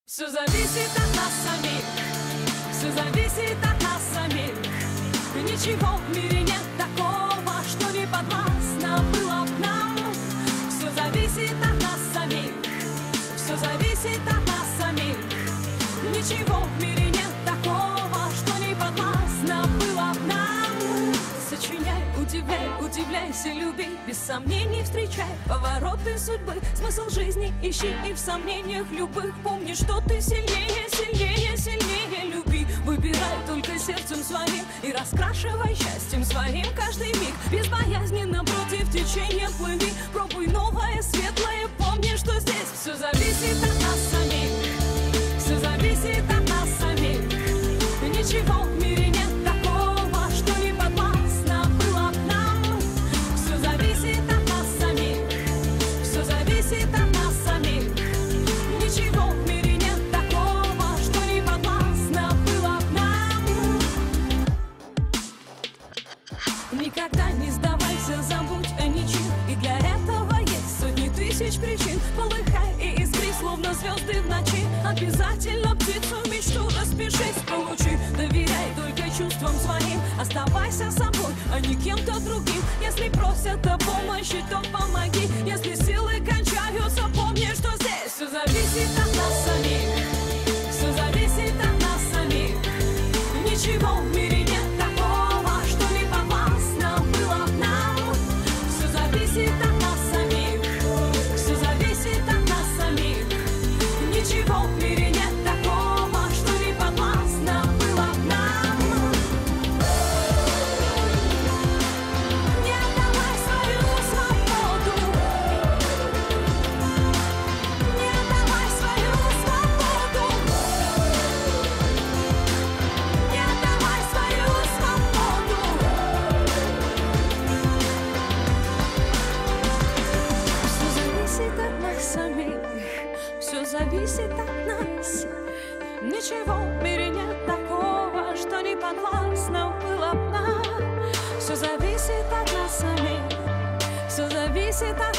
Все зависит от нас самих, все зависит от нас самих. Ничего в мире нет такого, что не подвластно было к нам. Все зависит от нас самих, все зависит от нас самих. Ничего в мире нет такого, что не подвластно было к нам. Сочиняй, удивляй, удивляйся, люби, без сомнений встречай повороты судьбы. Смысл жизни ищи и в сомнениях любых помни, что ты сильнее, сильнее, сильнее. Люби, выбирай только сердцем своим и раскрашивай счастьем своим каждый миг. Безбоязненно против течения плыви, пробуй новое, светлое, помни, что здесь все зависит от нас самих, все зависит от нас самих. Ничего в мире нет такого, что не подвластно было к нам. Все зависит от нас самих, все зависит от нас самих. Ничего в мире нет такого, что не подвластно было к нам. Никогда не сдавайся, забудь о ничем, и для этого есть сотни тысяч причин. Полыхай и искри, словно звезды в ночи. Обязательно птицу мечту распишись, получи. Доверяй только чувствам своим, оставайся собой, а не кем-то другим. Если просят о помощи, то помоги. Если силы кончаются, помни, что здесь все зависит от нас самих, все зависит от нас самих. Ничего в мире нет такого, что не подвластно было к нам. Все зависит от нас самих, все зависит от нас самих. Ничего в мире нет такого, что не подвластно было к нам. Не отдавай свою свободу, не отдавай свою свободу, не отдавай свою свободу. Все зависит от нас самих, все зависит от нас. Ничего в мире нет такого, что не подвластно было б нам. Все зависит от нас самих, все зависит от